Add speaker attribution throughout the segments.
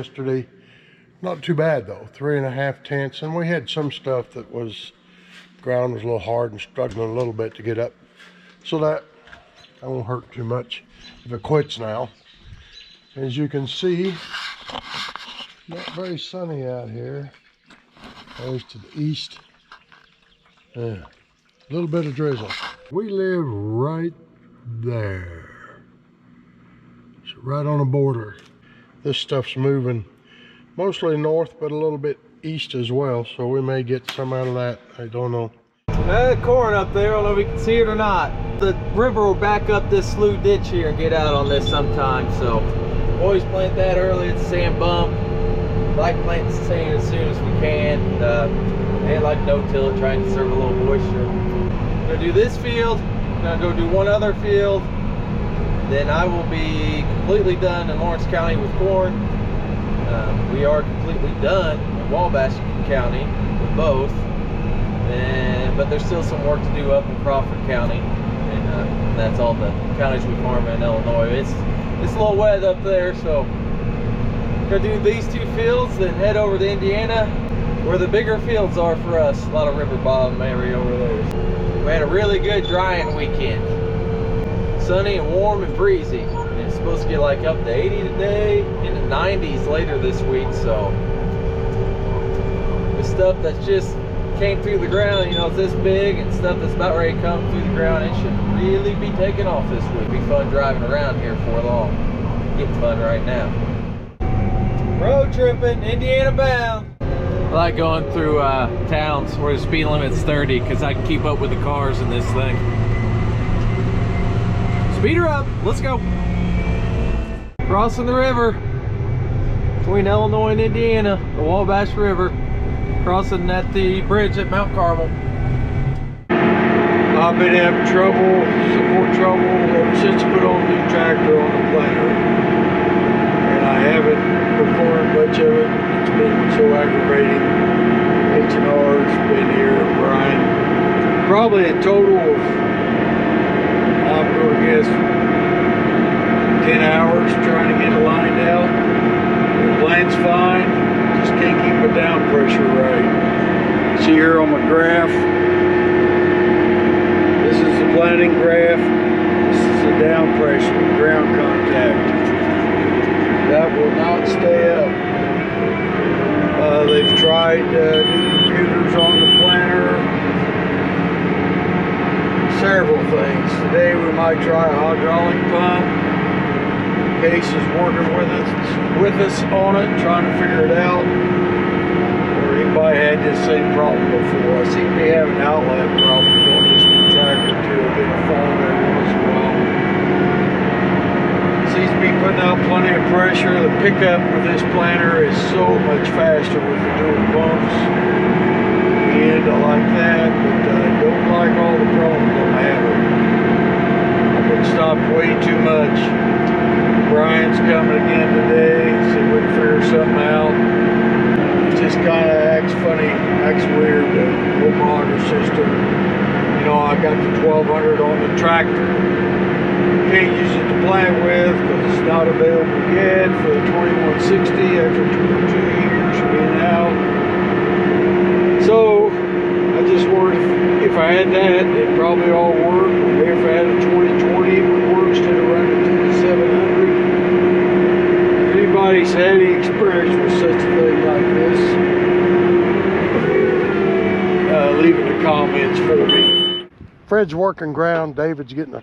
Speaker 1: yesterday. Not too bad though, 3.5 tenths, and we had some stuff that was, ground was a little hard and struggling a little bit to get up. So that won't hurt too much if it quits now. As you can see, not very sunny out here. Always to the east. Yeah, a little bit of drizzle. We live right there. It's right on the border. This stuff's moving mostly north, but a little bit east as well. So we may get some out of that. I don't know.
Speaker 2: Corn up there. I don't know if you can see it or not. The river will back up this slough ditch here and get out on this sometime. So always plant that early. It's sand bump. Like planting sand as soon as we can. And like no-till it, try and conserve a little moisture. I'm gonna do this field. I'm gonna go do one other field. Then I will be completely done in Lawrence County with corn. We are completely done in Wabash County with both. But there's still some work to do up in Crawford County. And that's all the counties we farm in Illinois. It's a little wet up there, so gonna do these two fields, then head over to Indiana, where the bigger fields are for us. A lot of river bottom area over there. We had a really good drying weekend. Sunny and warm and breezy. And it's supposed to get like up to 80 today, in the 90s later this week. So the stuff that's just came through the ground, you know, it's this big, and stuff that's about ready to come through the ground, it should really be taking off this week. It'll be fun driving around here for long. Getting fun right now. Road tripping, Indiana bound. I like going through towns where the speed limit's 30 because I can keep up with the cars in this thing. Speed her up, let's go. Crossing the river between Illinois and Indiana, the Wabash River. Crossing at the bridge at Mount Carmel.
Speaker 3: I've been having trouble, some more trouble ever since I put on the new tractor on the planter. And I haven't recorded much of it. It's been so aggravating. H&R's been here, Brian. Probably a total of, I'm going to guess, 10 hours trying to get it lined out. The plane's fine. Just can't keep the down pressure right. See here on my graph, this is the planting graph, this is the down pressure, ground contact. That will not stay up. They've tried new computers on the planter, several things. Today we might try a hydraulic pump. Case is working with us on it, trying to figure it out. Or anybody had this same problem before. I seem to be having outlet problems on this tractor too. I've been falling every once in a while. Seems to be putting out plenty of pressure. The pickup with this planter is so much faster with the dual pumps. And I like that, but I don't like all the problems I'm having. I've been stopped way too much. Brian's coming again today, see if we can figure something out. It just kind of acts funny, acts weird, the whole monitor system. You know, I got the 1200 on the tractor. Can't use it to plant with because it's not available yet for the 2160 after 22 years being out. So, I just worried if I had that, it'd probably all work. Maybe if I had a 2020, it would work instead of running 2700. Anybody's had any experience with such a thing like this, leave in the comments for me.
Speaker 1: Fred's working ground. David's getting the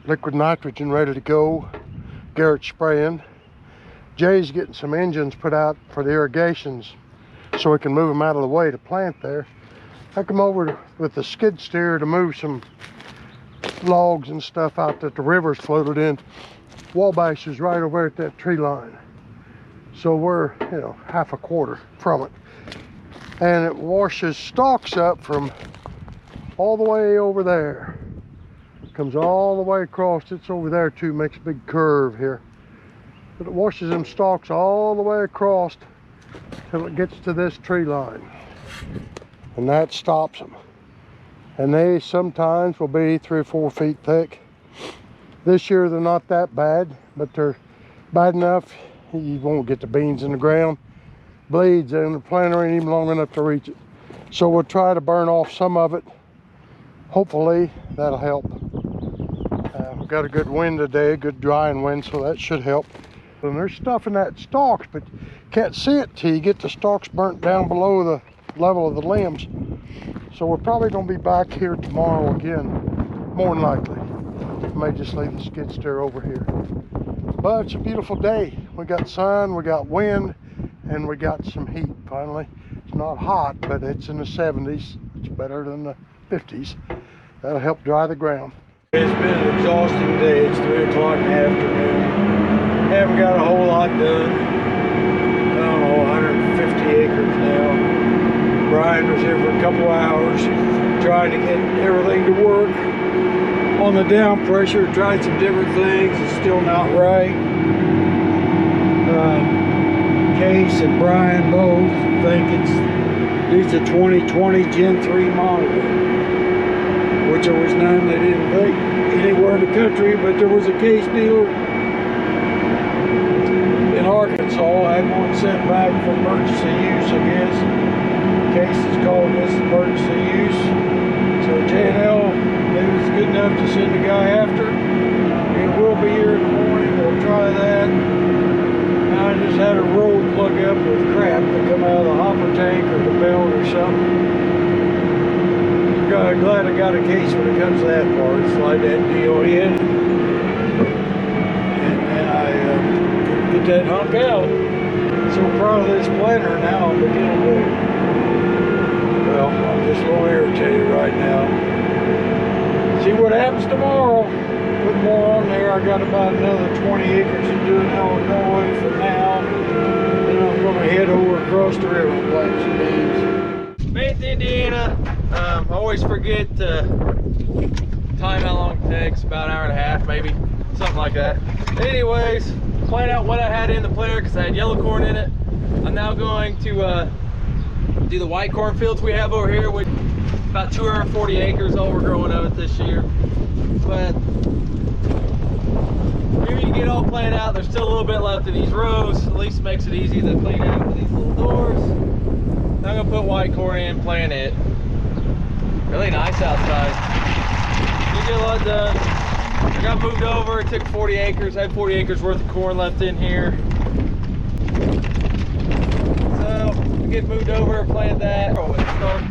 Speaker 1: liquid nitrogen ready to go. Garrett's spraying. Jay's getting some engines put out for the irrigations so we can move them out of the way to plant there. I come over with the skid steer to move some logs and stuff out that the river's floated in. Wabash is right over at that tree line. So we're, you know, half a quarter from it. And it washes stalks up from all the way over there. Comes all the way across. It's over there too, makes a big curve here. But it washes them stalks all the way across till it gets to this tree line. And that stops them. And they sometimes will be 3 or 4 feet thick. This year they're not that bad, but they're bad enough you won't get the beans in the ground. Blades and the planter ain't even long enough to reach it. So we'll try to burn off some of it. Hopefully that'll help. We've got a good wind today, good drying wind, so that should help. And there's stuff in that stalks, but you can't see it till you get the stalks burnt down below the level of the limbs. So we're probably going to be back here tomorrow again, more than likely. May just leave the skid steer over here. But it's a beautiful day. We got sun, we got wind, and we got some heat finally. It's not hot, but it's in the 70s. It's better than the 50s. That'll help dry the ground.
Speaker 3: It's been an exhausting day. It's 3 o'clock in the afternoon. Haven't got a whole lot done. I don't know, 150 acres now. Brian was here for a couple hours trying to get everything to work. On the down pressure, tried some different things. It's still not right. Case and Brian both think it's a 2020 Gen 3 monitor, which there was none they didn't make anywhere in the country, but there was a Case dealer in Arkansas. I had one sent back for emergency use, I guess. Case is calling this emergency use. So J&L, it was good enough to send the guy after. It will be here in the morning. We'll try that. I just had a road plug up with crap that come out of the hopper tank or the belt or something. I'm glad I got a case when it comes to that part. Slide that deal in, and then I get that hunk out. So proud of this planter now. I'm beginning to. Well, I'm just a little irritated right now. See what happens tomorrow. Put more on there. I got about another 20 acres to do in Illinois for now. Then I'm going to head over across the river and plant some beans.
Speaker 2: Faith, Indiana. I always forget time how long it takes. About an hour and a half, maybe. Something like that. Anyways, plan out what I had in the planter because I had yellow corn in it. I'm now going to do the white corn fields we have over here with about 240 acres all we're growing of it this year. But maybe to get all planned out, there's still a little bit left in these rows. At least makes it easy to clean out with these little doors. I'm gonna put white corn in, plant it. Really nice outside. Did get a lot done. I got moved over, it took 40 acres. I had 40 acres worth of corn left in here. So, get moved over and plant that. Start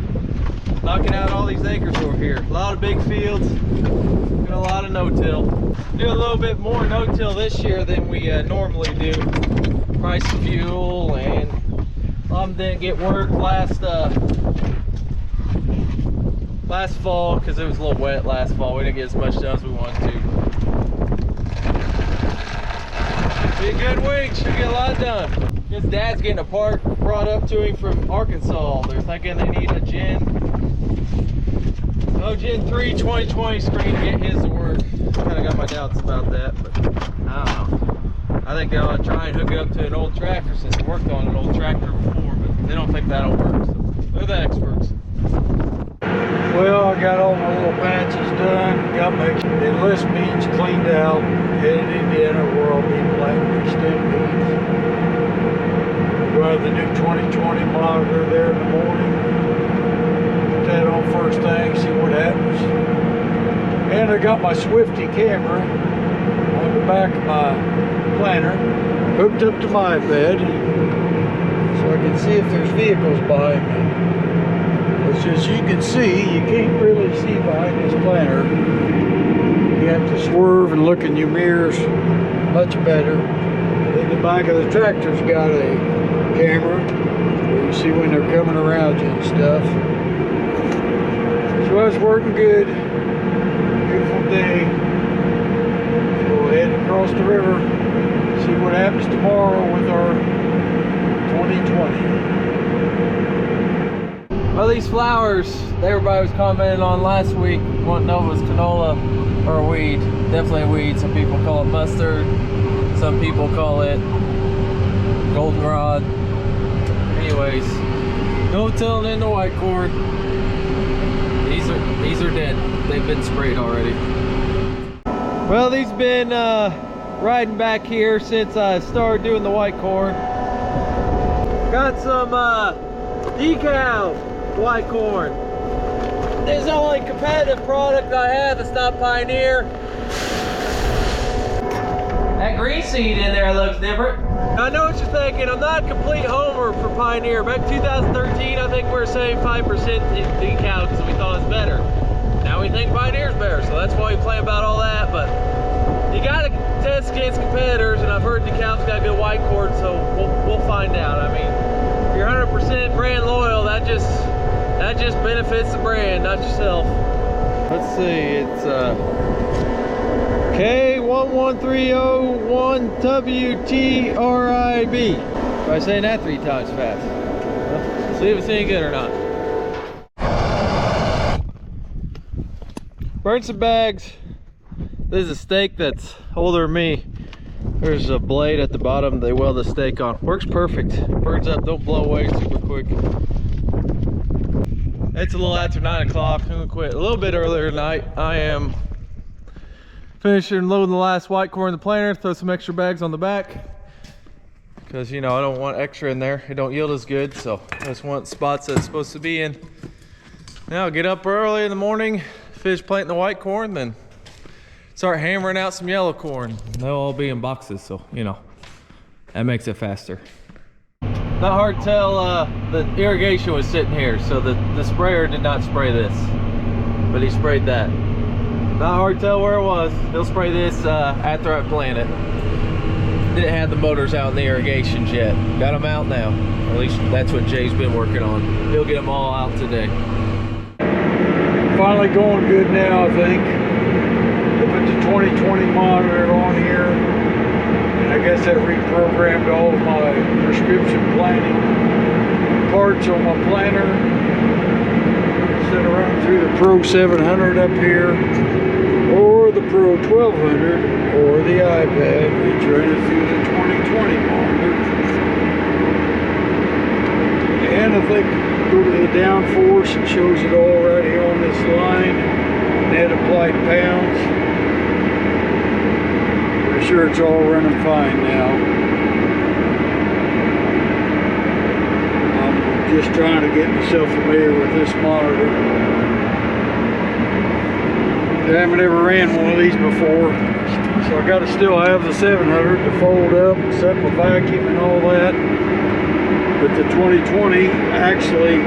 Speaker 2: knocking out all these acres over here. A lot of big fields, and a lot of no-till. Do a little bit more no-till this year than we normally do. Price of fuel, and a lot of them didn't get work last fall because it was a little wet last fall. We didn't get as much done as we wanted to. Be a good week, should get a lot done. His dad's getting a part brought up to him from Arkansas. They're thinking they need a Gen 3 2020 screen to get his to work. Kind of got my doubts about that, but I don't know. I think they ought to try and hook it up to an old tractor since they worked on an old tractor before, but they don't think that'll work. So they're the experts.
Speaker 3: Well, I got all my little patches done, got my enlist beans cleaned out, headed to Indiana where I'll be planting extend beans. We'll have the new 2020 monitor there in the morning. Put that on first thing, see what happens. And I got my Swifty camera on the back of my planter, hooked up to my bed, so I can see if there's vehicles behind me. Which, as you can see, you can't really see behind this planter. You have to swerve and look in your mirrors much better. Then the back of the tractor's got a camera where you see when they're coming around you and stuff. So it's working good. Beautiful day. So we'll head across the river, see what happens tomorrow with our 2020.
Speaker 2: Well, these flowers that everybody was commenting on last week, wanting to know if it was canola or a weed. Definitely a weed. Some people call it mustard. Some people call it goldenrod. Anyways, no tilling in the white corn. These are dead. They've been sprayed already. Well, these been riding back here since I started doing the white corn. Got some decal white corn. There's the only competitive product I have that's not Pioneer. That green seed in there looks different. I know what you're thinking. I'm not a complete homer for Pioneer. Back in 2013, I think we were saying 5% decal because we thought it's better. Now we think Pioneer's better, so that's why we play about all that. But you gotta test against competitors, and I've heard DeKalb's got good white corn, so we'll find out. I mean, if you're 100% brand loyal, that just benefits the brand, not yourself. Let's see, it's K11301WTRIB. Try saying that 3 times fast. Well, see if it's any good or not. Burn some bags. This is a stake that's older than me. There's a blade at the bottom they weld the stake on. Works perfect. Burns up, don't blow away super quick. It's a little after 9 o'clock. I'm gonna quit a little bit earlier tonight. I am finishing loading the last white corn in the planter. Throw some extra bags on the back. Because, you know, I don't want extra in there. It don't yield as good, so I just want spots that it's supposed to be in. Now I'll get up early in the morning, finish planting the white corn, then start hammering out some yellow corn. They'll all be in boxes, so, you know, that makes it faster. Not hard to tell, the irrigation was sitting here, so the sprayer did not spray this, but he sprayed that. Not hard to tell where it was. He'll spray this after I plant it. Didn't have the motors out in the irrigations yet. Got them out now. At least that's what Jay's been working on. He'll get them all out today.
Speaker 3: Finally going good now, I think. I put the 2020 monitor on here, and I guess that reprogrammed all of my prescription planting parts on my planner. Instead of running through the Pro 700 up here, or the Pro 1200, or the iPad, it's running through the 2020 monitor. And I think go to the downforce, it shows it all right here on this line. Net applied pounds. Pretty sure it's all running fine now. I'm just trying to get myself familiar with this monitor. I haven't ever ran one of these before, so I gotta still have the 700 to fold up, set my vacuum and all that. But the 2020 actually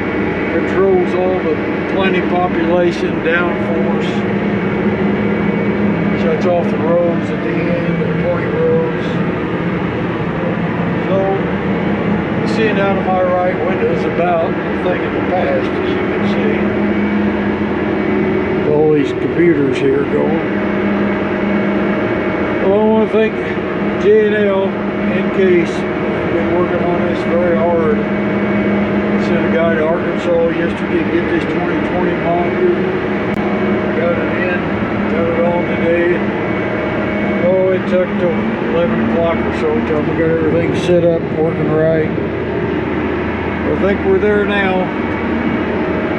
Speaker 3: controls all the planting population, downforce, shuts off the rows at the end, the point rows. So, seeing out of my right window is about the thing in the past, as you can see. All these computers here going. Well, I want to thank J&L and Case. Been working on this very hard. Sent a guy to Arkansas yesterday to get this 2020 monitor. Got it in, got it on today. Oh, it took till 11 o'clock or so till we got everything set up, working right. I think we're there now.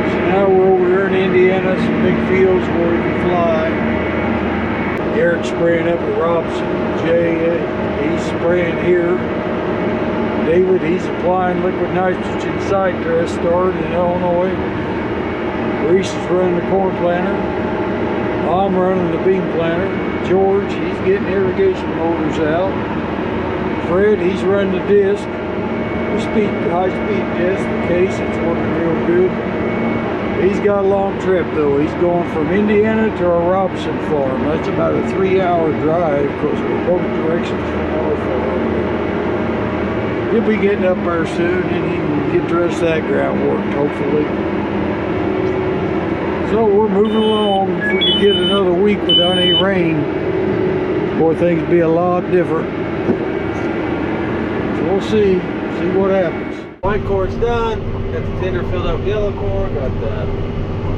Speaker 3: So now we're over here in Indiana, some big fields where we can fly. Eric's spraying up at Robson. Jay, he's spraying here. David, he's applying liquid nitrogen site dress started in Illinois. Reese is running the corn planter. I'm running the bean planter. George, he's getting irrigation motors out. Fred, he's running the disc. The high-speed disc, the case, it's working real good. He's got a long trip though. He's going from Indiana to our Robson farm. That's about a 3-hour drive because we're both directions from our farm. He'll be getting up there soon and he can get the rest of that ground worked, hopefully. So we're moving along. If we could get another week without any rain, boy, things would be a lot different. So we'll see what happens.
Speaker 2: White corn's done. Got the tender filled up with yellow corn. Got the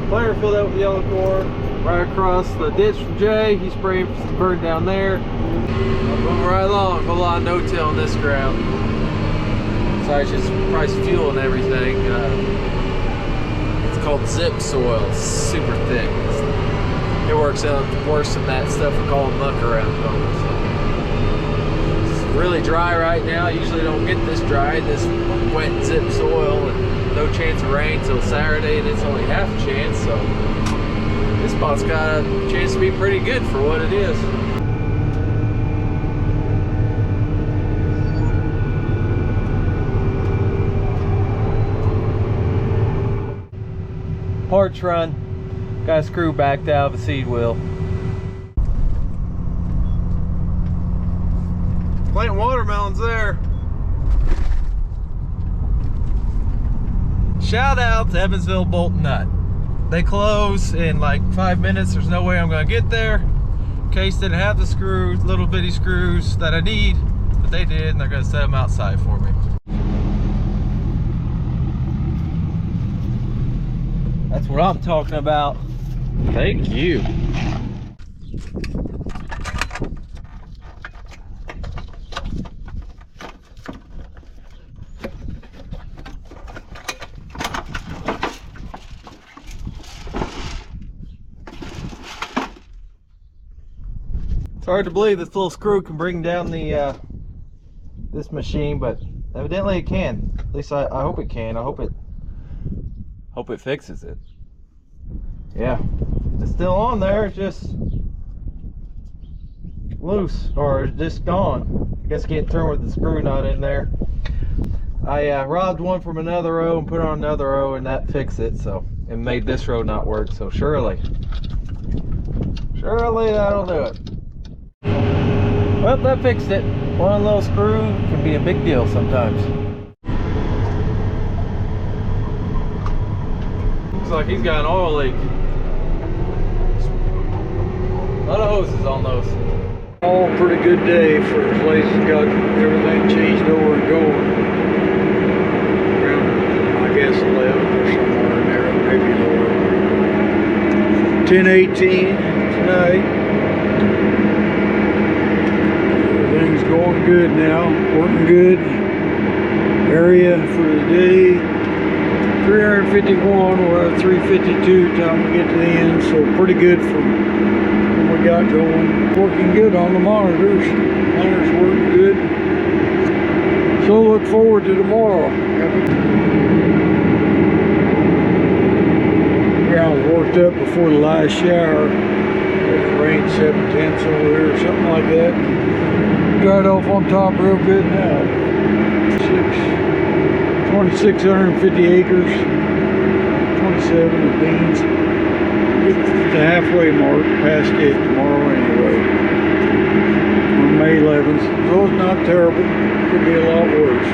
Speaker 2: planter filled up with yellow corn. Right across the ditch from Jay. He's spraying some burn down there. I'm moving right along. A whole lot of no-till on this ground. Besides just price of fuel and everything. It's called zip soil. It's super thick. It works out worse than that stuff we call muck around home. So. really dry right now. I usually don't get this dry, this wet zip soil, and no chance of rain till Saturday, and it's only half a chance, so this spot's got a chance to be pretty good for what it is. Parts run, got a screw backed out of a seed wheel. Planting watermelons there. Shout out to Evansville Bolt and Nut. They close in like 5 minutes. There's no way I'm gonna get there. Case didn't have the screws, little bitty screws that I need, but they did, and they're gonna set them outside for me. That's what I'm talking about. Thank you. It's hard to believe this little screw can bring down the this machine, but evidently it can. At least I hope it can. I hope it fixes it. Yeah, it's still on there. It's just loose, or it's just gone. I guess I can't turn with the screw nut in there. I robbed one from another row and put it on another row, and that fixed it. So it made this row not work. So surely that'll do it. Well, that fixed it. One little screw can be a big deal sometimes. Looks like he's got an oil leak. A lot of hoses on those.
Speaker 3: All pretty good day for the place that's got everything changed over and going. Around, I guess 11 or somewhere in there, maybe lower. 10:18 tonight. Everything's going good now, working good. Area for the day. 351, we're at 352 time we get to the end, so pretty good from what we got going. Working good on the monitors. Monitors working good. So look forward to tomorrow. Yeah, I was worked up before the last shower. It rained 7/10 over there or something like that. Dried off on top real good now. 2,650 acres, 27 of beans. Get to the halfway mark, past it tomorrow anyway. On May 11th, so it's not terrible. Could be a lot worse.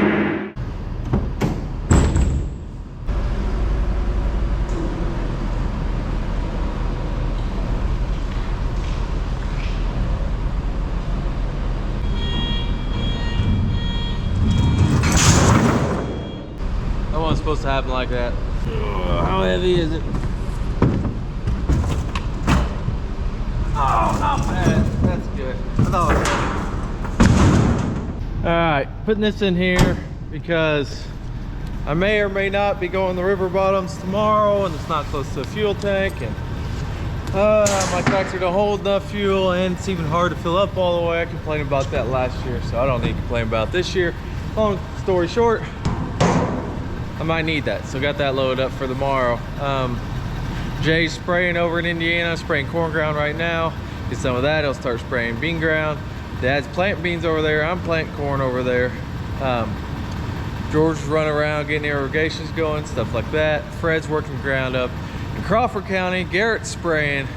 Speaker 2: Supposed to happen like that. How heavy is it? Oh, not bad. That's good. I thought it was heavy. Alright, putting this in here because I may or may not be going the river bottoms tomorrow, and it's not close to a fuel tank, and my tractor don't hold enough fuel, and it's even hard to fill up all the way. I complained about that last year, so I don't need to complain about this year. Long story short, I might need that, so got that loaded up for tomorrow. Jay's spraying over in Indiana, spraying corn ground right now. Get some of that, he'll start spraying bean ground. Dad's planting beans over there, I'm planting corn over there. George's running around getting irrigations going, stuff like that. Fred's working ground up in Crawford County. Garrett's spraying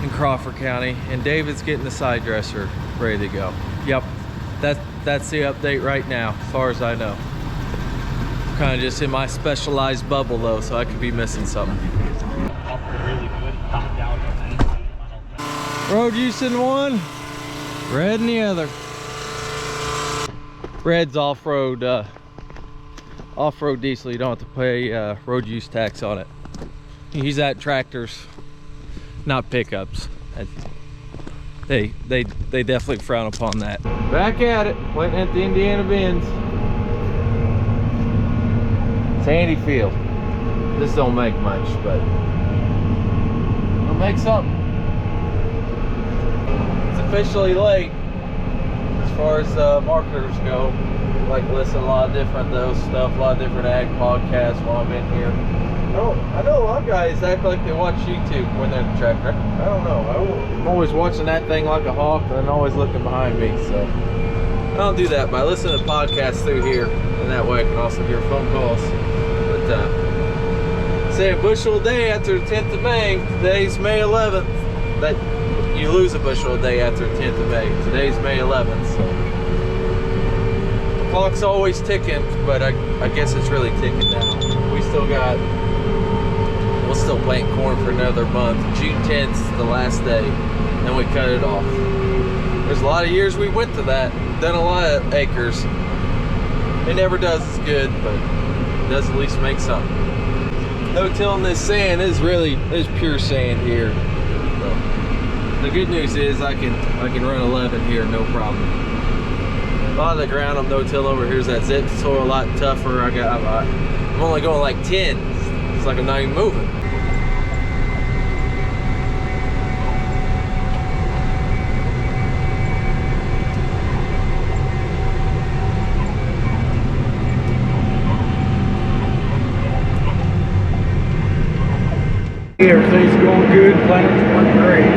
Speaker 2: in Crawford County, and David's getting the side dresser ready to go. Yep, that's the update right now, as far as I know. Kind of just in my specialized bubble though, so I could be missing something. Road use in one, red in the other. Red's off-road diesel. You don't have to pay road use tax on it. You use that in tractors, not pickups. They definitely frown upon that. Back at it, planting at the Indiana bins. Sandy field. This don't make much, but it'll make something. It's officially late. It's far as marketers go. Like listen to a lot of different stuff, a lot of different ag podcasts while I'm in here. I know a lot of guys act like they watch YouTube when they're in the tractor. I don't know. I'm always watching that thing like a hawk and always looking behind me. So I don't do that, but I listen to podcasts through here, and that way I can also hear phone calls. But say a bushel a day after the 10th of May. Today's May 11th. That you lose a bushel a day after the 10th of May. Today's May 11th. So the clock's always ticking, but I guess it's really ticking now. We'll still plant corn for another month. June 10th is the last day, then we cut it off. There's a lot of years we went to that, done a lot of acres. It never does as good, but it does at least make something. No tilling this sand is pure sand here. So, the good news is I can run 11 here, no problem. A lot of the ground on no-till over here is that zip soil, a lot tougher. I'm only going like 10. It's like I'm not even moving.
Speaker 3: Everything's going good, planters work great.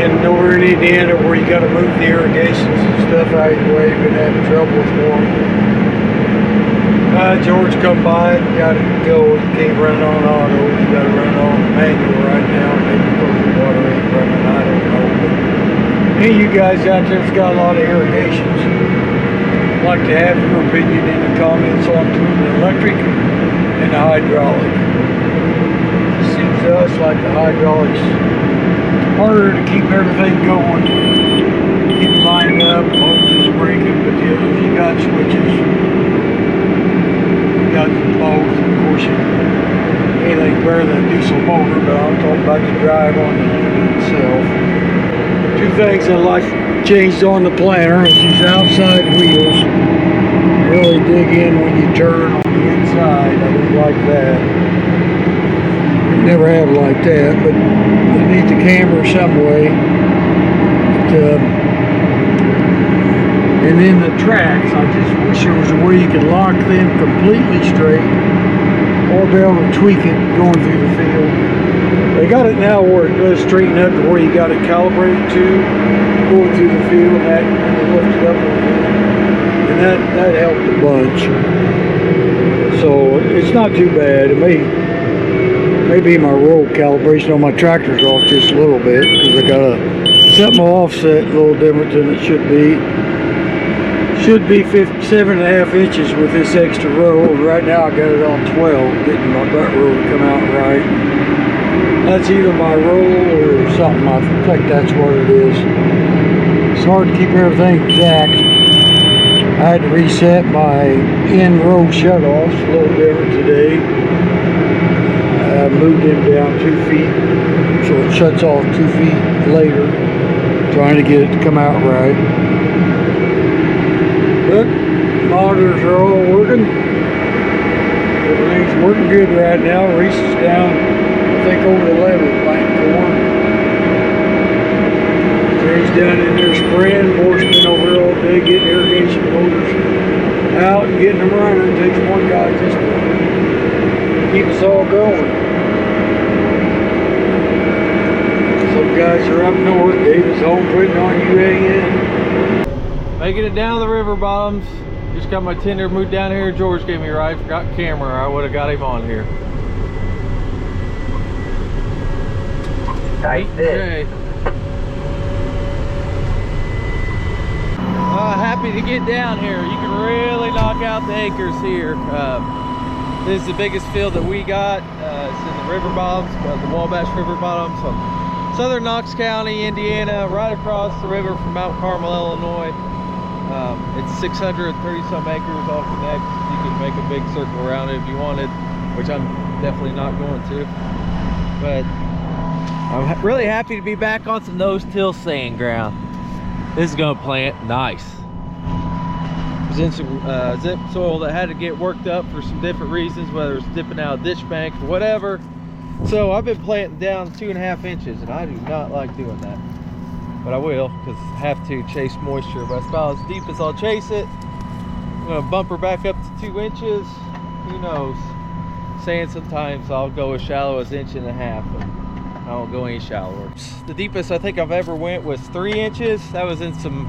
Speaker 3: And over in Indiana where you got to move the irrigations and stuff out of your way, you've been having trouble with one. George come by, got to go, you can't run it on auto, you got to run it on manual right now, maybe because the water ain't running, I don't know. But any of you guys out there that's got a lot of irrigations, I'd like to have your opinion in the comments on between the electric and the hydraulic. Seems to us like the hydraulics harder to keep everything going, keep lined up, hoses breaking, but the others you got switches, you got both. Of course, anything better than a diesel motor, but I'm talking about the drive on the unit itself. Two things I like changed on the planter is these outside wheels. Really dig in when you turn on the inside. I don't like that. Never have like that, but I need the camber some way. And then the tracks, I just wish there was a way you could lock them completely straight or be able to tweak it going through the field. They got it now where it does straighten up to where you got it calibrated to going through the field, and you lift it up a little bit. And that helped a bunch. So it's not too bad. It maybe my roll calibration on my tractor's off just a little bit because I got to set my offset a little different than it should be. Should be 7.5 inches with this extra roll, and right now I got it on 12, getting my butt roll to come out right. That's either my roll or something. I think that's what it is. It's hard to keep everything exact. I had to reset my end row shutoffs a little different today. I moved him down 2 feet, so it shuts off 2 feet later, trying to get it to come out right. But monitors are all working. Everything's working good right now. Reese is down, I think, over 11 planting corn. Jay's down in there spraying. Moore's been over here all day getting irrigation motors out and getting them running. It takes one guy just to keep us all going. Some guys are up north. David's home putting on UAN.
Speaker 2: Making it down the river bottoms. Just got my tender moved down here. George gave me a ride. Forgot camera. I would have got him on here.
Speaker 4: Tight
Speaker 2: Okay. Happy to get down here. You can really knock out the acres here. This is the biggest field that we got. It's in the river bottoms, the Wabash River bottoms, so southern Knox County, Indiana, right across the river from Mount Carmel, Illinois. It's 630 some acres off the next. You can make a big circle around it if you wanted, which I'm definitely not going to. But I'm really happy to be back on some nose-till sand ground. This is gonna plant nice. I was in some zip soil that had to get worked up for some different reasons, whether it's dipping out a ditch bank or whatever. So I've been planting down 2.5 inches, and I do not like doing that. but I will, because I have to chase moisture. But it's about as deep as I'll chase it. I'm gonna bump her back up to 2 inches. Who knows? Saying sometimes I'll go as shallow as 1.5 inches, but I won't go any shallower. The deepest I think I've ever went was 3 inches. That was in some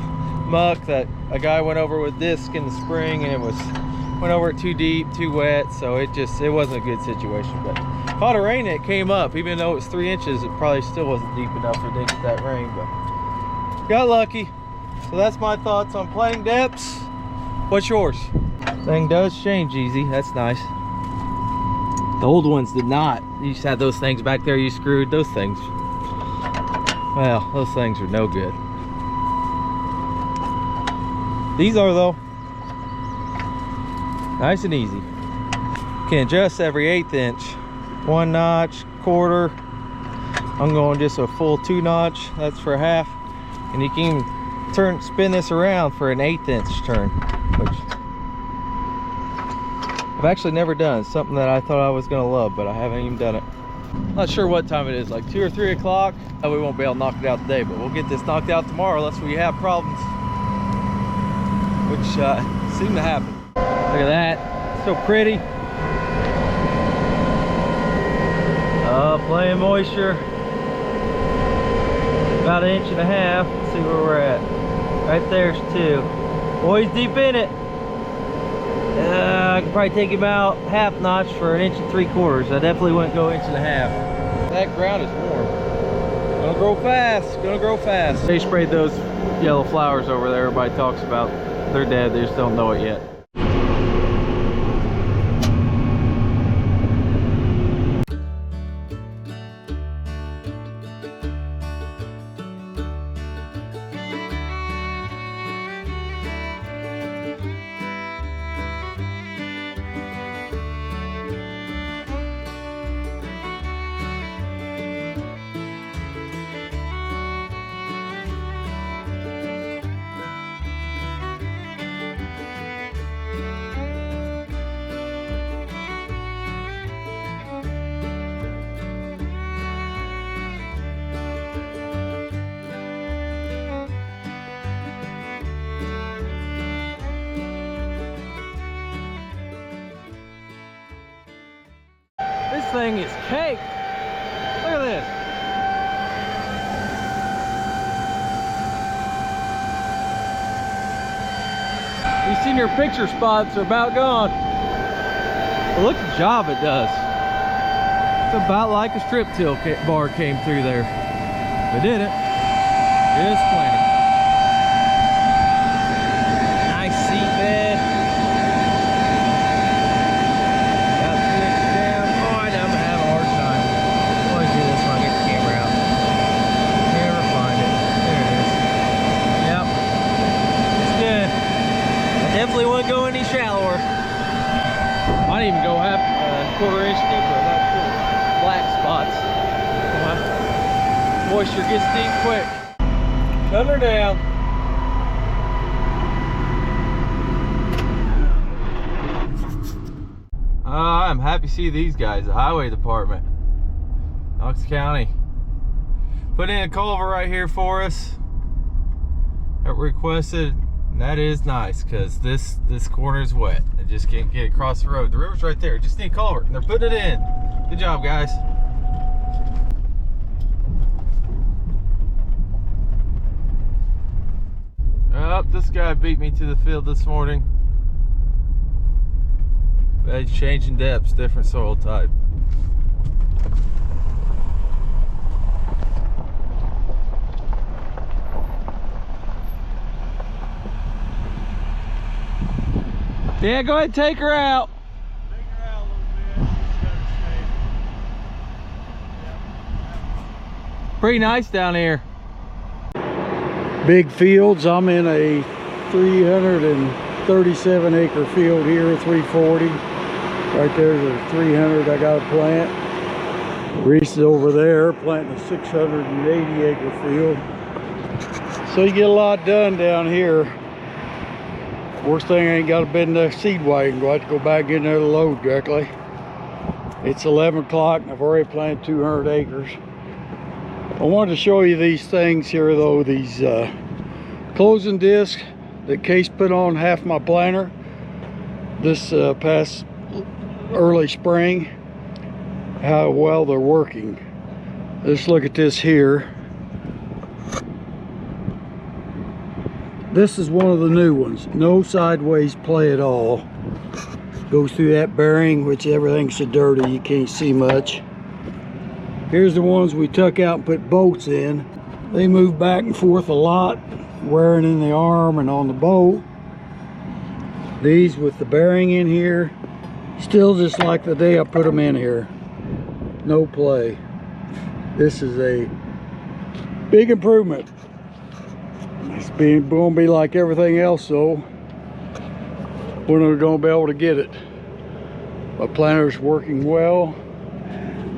Speaker 2: muck that a guy went over with disc in the spring, and it went over it too deep, too wet, so it wasn't a good situation. But caught a rain and it came up. Even though it was 3 inches, it probably still wasn't deep enough for it to get that rain, but got lucky. So that's my thoughts on playing depths. What's yours? Thing does change easy. That's nice. The old ones did not. You just had those things back there you screwed. Those things, well, those things are no good. These are, though. Nice and easy. Can adjust every 1/8 inch. 1 notch, quarter. I'm going just a full 2 notch. That's for 1/2. And you can even spin this around for an 1/8 inch turn, which I've actually never done. It's something that I thought I was gonna love, but I haven't even done it. Not sure what time it is, like 2 or 3 o'clock. We won't be able to knock it out today, but we'll get this knocked out tomorrow unless we have problems, which seem to happen. Look at that, so pretty. Playing moisture. About 1.5 inches. Let's see where we're at. Right there's 2. Boy's deep in it. I could probably take him out 1/2 notch for 1.75 inches. I definitely wouldn't go 1.5 inches. That ground is warm. Gonna grow fast, gonna grow fast. They sprayed those yellow flowers over there everybody talks about. They're dead, they just don't know it yet. This thing is cake. Look at this. You've seen your picture spots are about gone. But look at the job it does. It's about like a strip till bar came through there. But did it. Just plenty. Nice seat bed. Definitely wouldn't go any shallower. Might even go 1/4 inch deeper. I'm not sure. Black spots. Moisture gets deep quick. Shut her down. I'm happy to see these guys, the highway department, Knox County. Put in a culvert right here for us. That requested. That is nice, because this corner is wet. I just can't get across the road. The river's right there. Just need a culvert, and they're putting it in. Good job, guys. Oh, this guy beat me to the field this morning. But he's changing depths, different soil type. Yeah, go ahead and take her out.
Speaker 3: Take her out a little bit. Just let her stay.
Speaker 2: Pretty nice down here.
Speaker 3: Big fields. I'm in a 337 acre field here, 340. Right there's a 300 I got to plant. Reese is over there planting a 680 acre field. So you get a lot done down here. Worst thing, I ain't got to bend the seed wagon. Go have to go back in there to load directly. It's 11 o'clock and I've already planted 200 acres. I wanted to show you these things here though, these closing discs that Case put on half my planter this past early spring, how well they're working. Let's look at this here. This is one of the new ones, no sideways play at all. Goes through that bearing, which everything's so dirty you can't see much. Here's the ones we took out and put bolts in. They move back and forth a lot, wearing in the arm and on the bolt. These with the bearing in here, still just like the day I put them in here. No play. This is a big improvement. It's going to be like everything else though. When we're going to be able to get it. My planter's working well.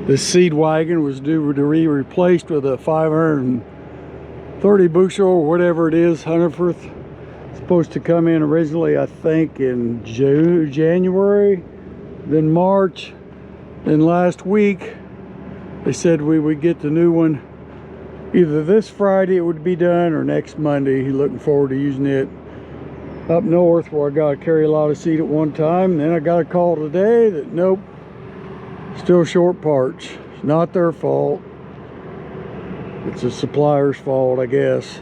Speaker 3: This seed wagon was due to be replaced with a 530 bushel or whatever it is, Hunterford. It's supposed to come in originally, I think, in January, then March, then last week they said we would get the new one either this Friday it would be done or next Monday. Looking forward to using it up north where I got to carry a lot of seed at one time. Then I got a call today that nope, still short parts. It's not their fault. It's the supplier's fault, I guess.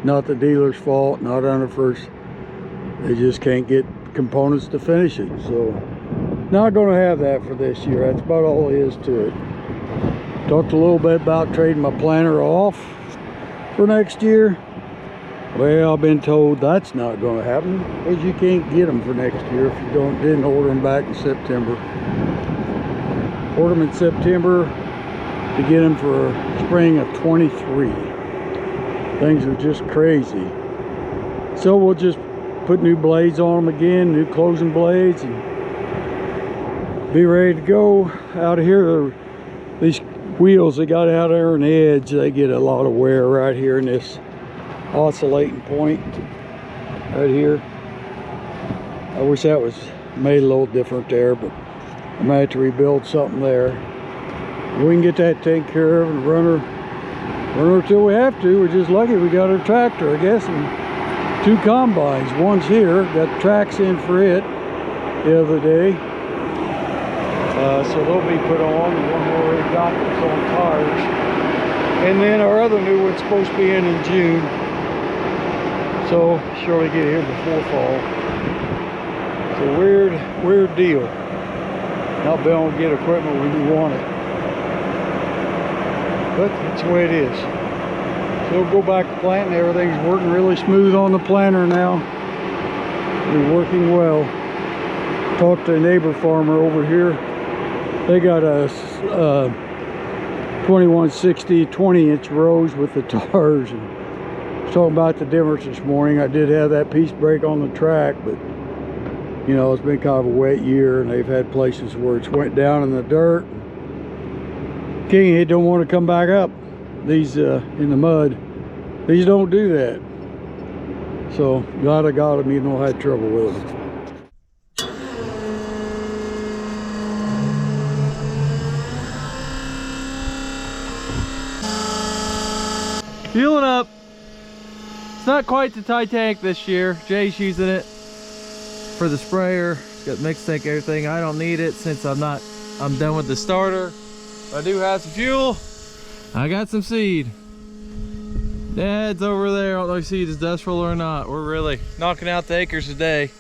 Speaker 3: Not the dealer's fault, not Hunterford's. They just can't get components to finish it. So, not going to have that for this year. That's about all there is to it. Talked a little bit about trading my planter off for next year. Well, I've been told that's not going to happen because you can't get them for next year if you didn't order them back in September. Order them in September to get them for spring of 23. Things are just crazy. So we'll just put new blades on them again, new closing blades, and be ready to go. Out of here, these wheels they got out there on the edge, they get a lot of wear right here in this oscillating point right here. I wish that was made a little different there, but I might have to rebuild something there. We can get that taken care of and run her till we have to. We're just lucky we got our tractor, I guess, and 2 combines. One's here, got tracks in for it the other day. So they'll be put on. The one we already got that's on tires. And then our other new one's supposed to be in June. So surely get here before fall. It's a weird deal. Not being able to get equipment when you want it. But that's the way it is. So we'll go back to planting. Everything's working really smooth on the planter now. It's working well. Talked to a neighbor farmer over here. They got a 2160 20-inch rows with the tars. And I was talking about the difference this morning. I did have that piece break on the track, but you know, it's been kind of a wet year and they've had places where it's went down in the dirt. King head don't want to come back up. These in the mud. These don't do that. So glad I got them, even though I had trouble with them.
Speaker 2: Fueling up. It's not quite the Titanic this year. Jay's using it for the sprayer. It's got mixed tank, everything. I don't need it since I'm done with the starter. I do have some fuel. I got some seed. Dad's over there. I don't know if seed is dust roller or not. We're really knocking out the acres today.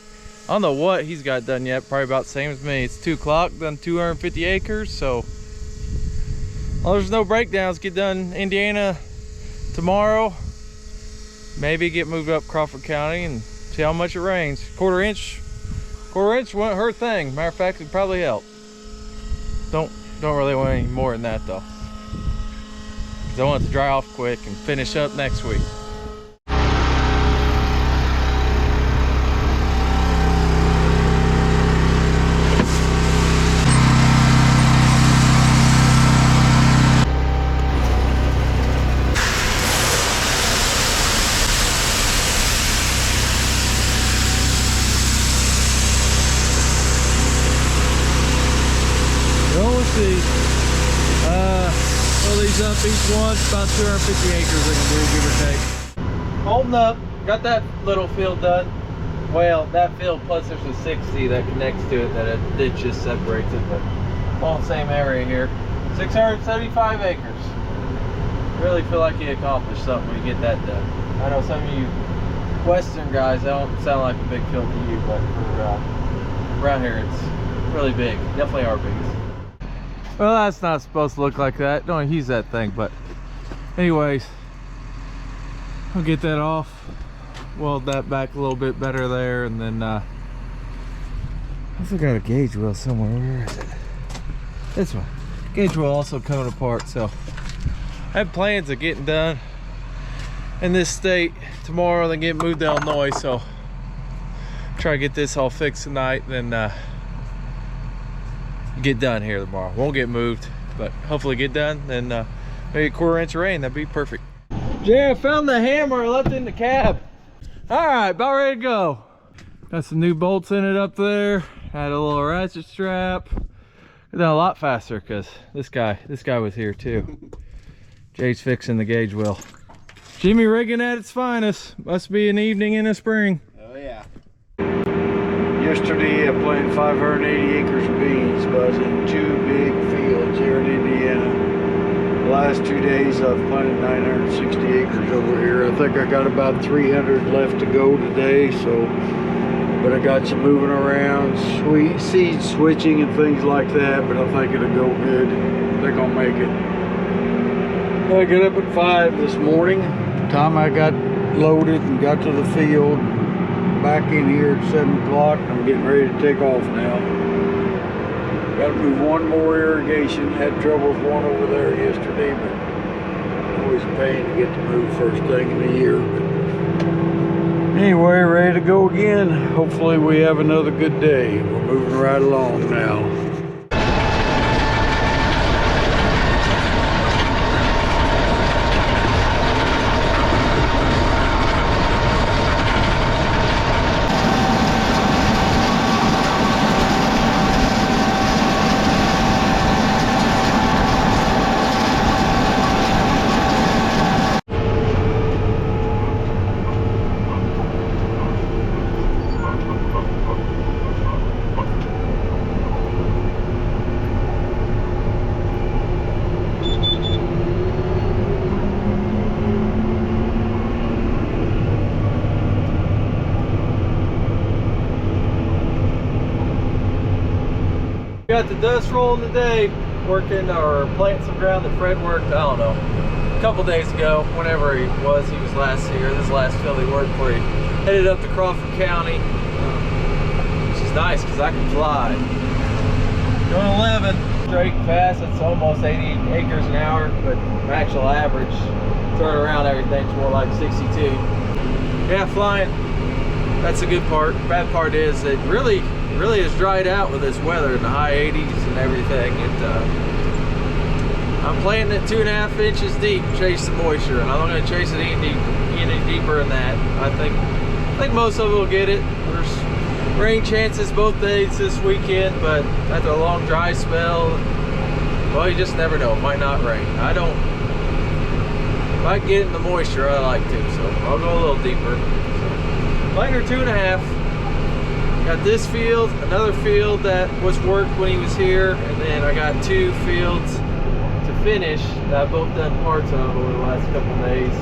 Speaker 2: I don't know what he's got done yet. Probably about the same as me. It's 2 o'clock, done 250 acres. So, well, there's no breakdowns. Get done Indiana tomorrow. Maybe get moved up Crawford County and see how much it rains. Quarter inch won't hurt a thing. Matter of fact, it'd probably help. Don't really want any more than that though. I want it to dry off quick and finish up next week. Well, let's see. Well, these beans up each one. It's about 250 acres they can do, give or take. Holding up, got that little field done. Well, that field plus there's a 60 that connects to it that a ditch just separates it, but all the same area here. 675 acres. Really feel like you accomplished something when you get that done. I know some of you Western guys, that don't sound like a big field to you, but for around here it's really big. Definitely our biggest. Well, that's not supposed to look like that. Don't use that thing, but anyways, I'll get that off. Weld that back a little bit better there, and then I also got a gauge wheel somewhere. Where is it? This one. Gauge wheel also coming apart, so I have plans of getting done in this state tomorrow, then get moved to Illinois, so try to get this all fixed tonight, then get done here tomorrow. Won't get moved, but hopefully get done, then maybe a quarter inch of rain, that'd be perfect. Yeah, I found the hammer I left in the cab. All right, about ready to go. Got some new bolts in it up there. Had a little ratchet strap. Got done a lot faster because this guy was here too. Jay's fixing the gauge wheel. Jimmy rigging at its finest. Must be an evening in the spring.
Speaker 3: Oh yeah. Yesterday I planted 580 acres of beans, but I was in 2 big fields here in Indiana. The last 2 days I've planted 960 acres over here. I think I got about 300 left to go today, so but I got some moving around, seed switching and things like that, but I think it'll go good. I think I'll make it. I got up at 5 this morning. Time I got loaded and got to the field, back in here at 7 o'clock. I'm getting ready to take off now. Got to move one more irrigation. Had trouble with one over there yesterday, but always a pain to get to move first thing in the year. But anyway, ready to go again. Hopefully we have another good day. We're moving right along now.
Speaker 2: Got the dust rolling today, working or planting some ground that Fred worked, I don't know, a couple days ago, whenever he was last here. This last field he worked for, he headed up to Crawford County, which is nice because I can fly. Going 11, straight fast, it's almost 80 acres an hour, but actual average, turn around everything's more like 62. Yeah, flying, that's a good part. Bad part is it really has dried out with this weather in the high 80s and everything. I'm planting it 2.5 inches deep, chase the moisture, and I'm not going to chase it any deeper than that. I think most of it will get it. There's rain chances both days this weekend, but after a long dry spell, well, you just never know. It might not rain. If I can get it in the moisture, I like to, so I'll go a little deeper. So, planter 2.5. Got this field, another field that was worked when he was here, and then I got 2 fields to finish that I've both done parts of over the last couple of days.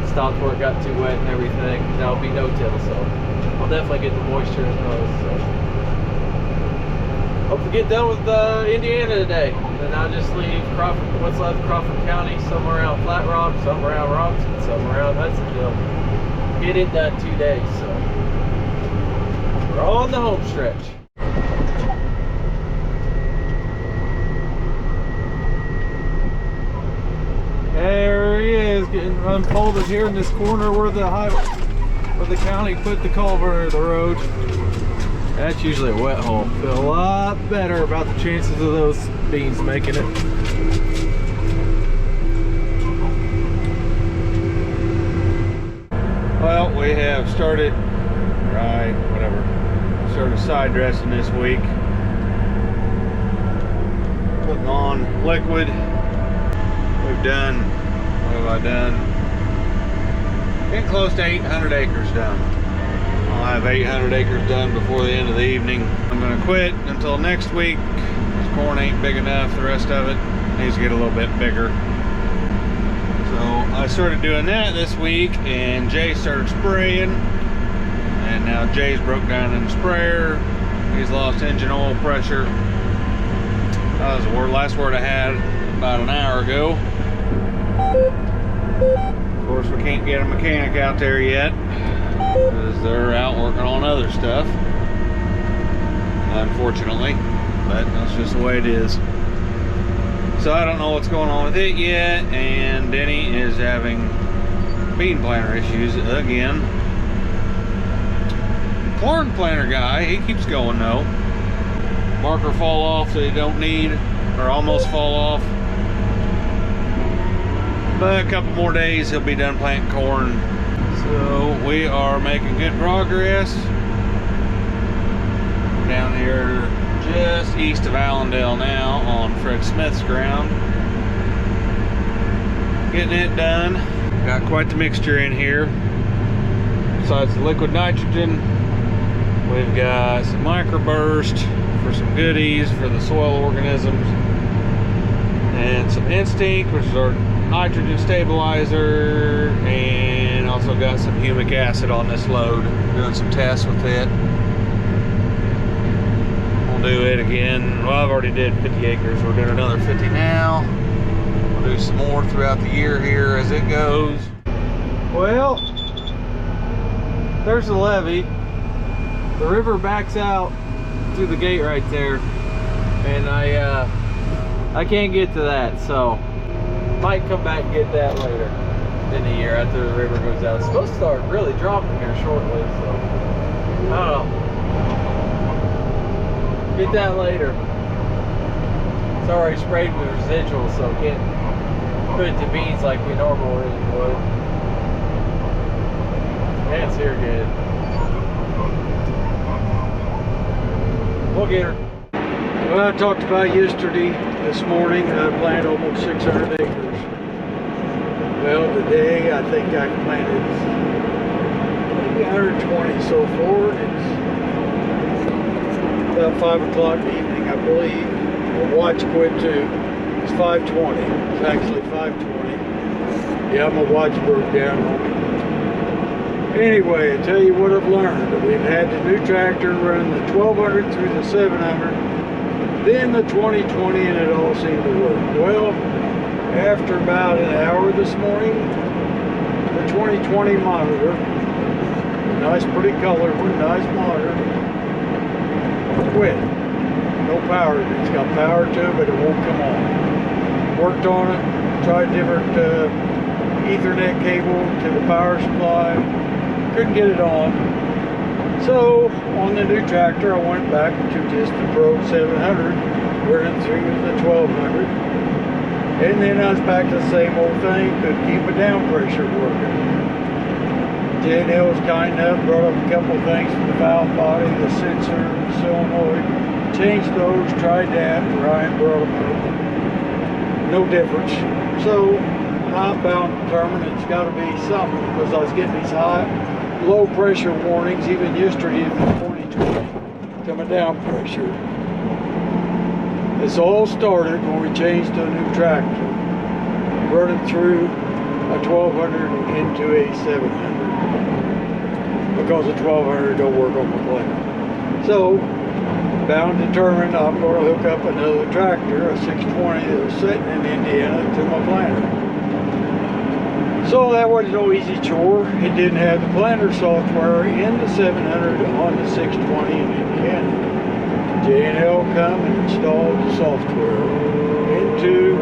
Speaker 2: Stopped where it got too wet and everything. That'll be no-till, so I'll definitely get the moisture in those. So. Hope to get done with Indiana today. And then I'll just leave what's left of Crawford County, somewhere around Flat Rock, somewhere around Robinson, somewhere around Hudsonville. Get it done 2 days, so. We're on the home stretch. There he is, getting unfolded here in this corner where the county put the culvert or the road. That's usually a wet hole. Feel a lot better about the chances of those beans making it. Well, we have started, started side dressing this week. Putting on liquid. We've done, what have I done? Getting close to 800 acres done. I'll have 800 acres done before the end of the evening. I'm gonna quit until next week. This corn ain't big enough. The rest of it needs to get a little bit bigger. So I started doing that this week, and Jay started spraying. And now Jay's broke down in the sprayer. He's lost engine oil pressure. That was the last word I had about an hour ago. Of course, we can't get a mechanic out there yet because they're out working on other stuff, unfortunately, but that's just the way it is. So I don't know what's going on with it yet, and Denny is having bean planter issues again. Corn planter guy, he keeps going though. Marker fall off that you don't need, or almost fall off. But a couple more days he'll be done planting corn. So we are making good progress. Down here just east of Allendale now on Fred Smith's ground. Getting it done. Got quite the mixture in here. Besides the liquid nitrogen, we've got some microburst for some goodies for the soil organisms, and some instinct, which is our nitrogen stabilizer, and also got some humic acid on this load. Doing some tests with it. We'll do it again. Well, I've already did 50 acres. We're doing another 50 now. We'll do some more throughout the year here as it goes. Well, there's the levee. The river backs out through the gate right there, and I can't get to that, so might come back and get that later in the year after the river goes out. It's supposed to start really dropping here shortly, so I don't know. Get that later. It's already sprayed with residual, so can't put it to beans like we normally would. And it's here good. We'll get her.
Speaker 3: Well, I talked about yesterday, this morning, I planted almost 600 acres. Well, today I think I planted maybe 120 so far. It's about 5 o'clock in the evening, I believe. The watch quit too. It's 5:20. It's actually 5:20. Yeah, my watch broke down on me. Anyway, I tell you what I've learned. We've had the new tractor run the 1200 through the 700, then the 2020, and it all seemed to work. Well, after about an hour this morning, the 2020 monitor, nice pretty color one, nice monitor, quit. No power. It's got power to it, but it won't come on. Worked on it, tried different Ethernet cable to the power supply. Couldn't get it on. So on the new tractor I went back to just the Pro 700, running through the 1200, and then I was back to the same old thing. Couldn't keep my down pressure working. J&L was kind enough, brought up a couple of things for the valve body, the sensor, the solenoid, changed those, tried that. Ryan brought them up, no difference. So I'm bound to determine it's got to be something, because I was getting these high low pressure warnings even yesterday in the 2020 to my down pressure. This all started when we changed to a new tractor, running through a 1200 into a 700, because the 1200 don't work on my planter. So bound determined I'm going to hook up another tractor, a 620 that was sitting in Indiana, to my planter. So that wasn't no easy chore. It didn't have the planter software in the 700 on the 620 in Indiana. J&L come and installed the software into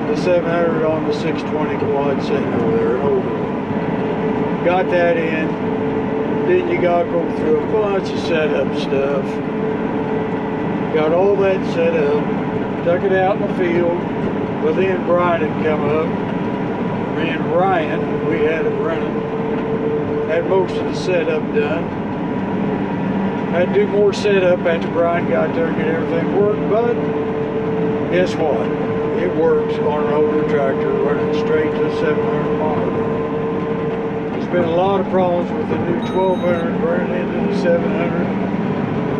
Speaker 3: the 700 on the 620 quad sitting over there in Oldham. Got that in. Then you gotta go through a bunch of setup stuff. Got all that set up. Took it out in the field. But then Brian had come up. Me and Ryan, we had it running. Had most of the setup done. Had to do more setup after Brian got there and get everything worked, but guess what? It works on an older tractor running straight to 700 miles. There's been a lot of problems with the new 1200 running into the 700.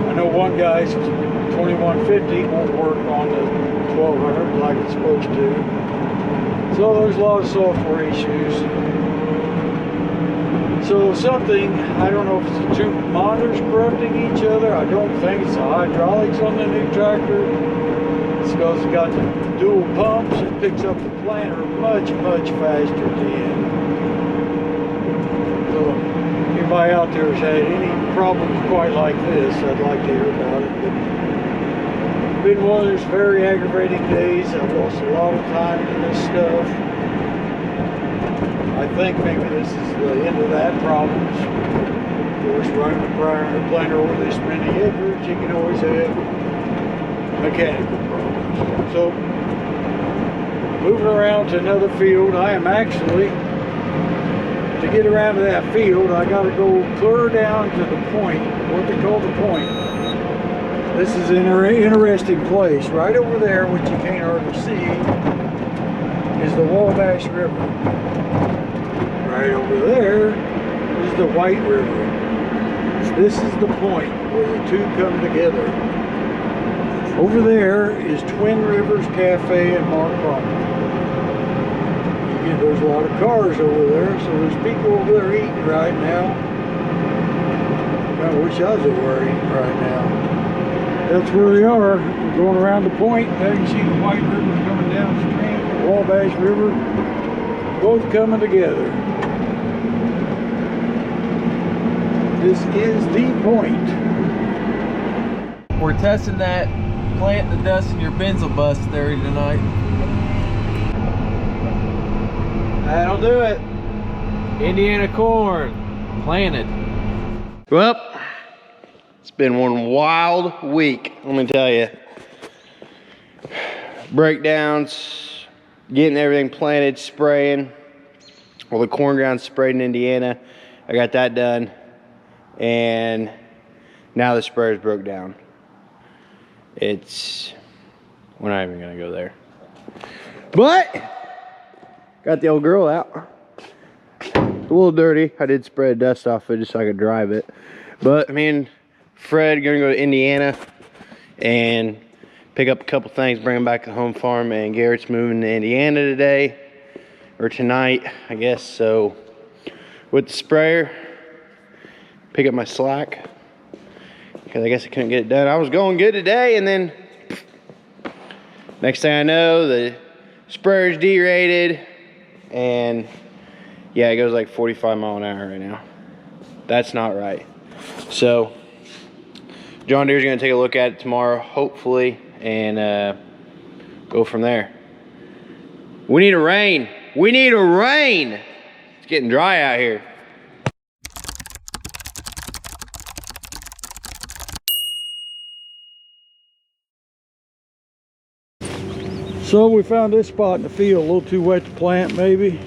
Speaker 3: I know one guy's 2150 won't work on the 1200 like it's supposed to. So there's a lot of software issues. So something, I don't know if it's the two monitors corrupting each other. I don't think it's the hydraulics on the new tractor. It's because it's got the dual pumps. It picks up the planter much faster at the end. So anybody out there has had any problems quite like this, I'd like to hear about it. But it's been one of those very aggravating days. I've lost a lot of time to this stuff. I think maybe this is the end of that problems. Of course, running the planter over this many acres, you can always have mechanical problems. So, moving around to another field, I am actually, to get around to that field, I got to go clear down to the point, what they call the point. This is an interesting place. Right over there, which you can't hardly see, is the Wabash River. Right over there is the White River. This is the point where the two come together. Over there is Twin Rivers Cafe and Mark Farm. There's a lot of cars over there, so there's people over there eating right now. I wish I was over there eating right now. That's where they are. We're going around the point. There you can see the White River coming downstream, the Wabash River, both coming together. This is the point.
Speaker 2: We're testing that plant the dust in your benzol bust theory tonight. That'll do it. Indiana corn planted.
Speaker 4: Well, it's been one wild week, let me tell you. Breakdowns, getting everything planted, spraying. Well, the corn ground's sprayed in Indiana. I got that done. And now the sprayer's broke down. We're not even gonna go there. But got the old girl out. A little dirty. I did spray the dust off it just so I could drive it. But I mean, Fred gonna go to Indiana and pick up a couple things, bring them back to the home farm, and Garrett's moving to Indiana today or tonight, I guess. So with the sprayer, pick up my slack because I guess I couldn't get it done. I was going good today, and then next thing I know, the sprayer's derated, and yeah, it goes like 45 miles an hour right now. That's not right. So John Deere's gonna take a look at it tomorrow, hopefully, and go from there. We need a rain. We need a rain. It's getting dry out here.
Speaker 3: So we found this spot in the field, a little too wet to plant maybe.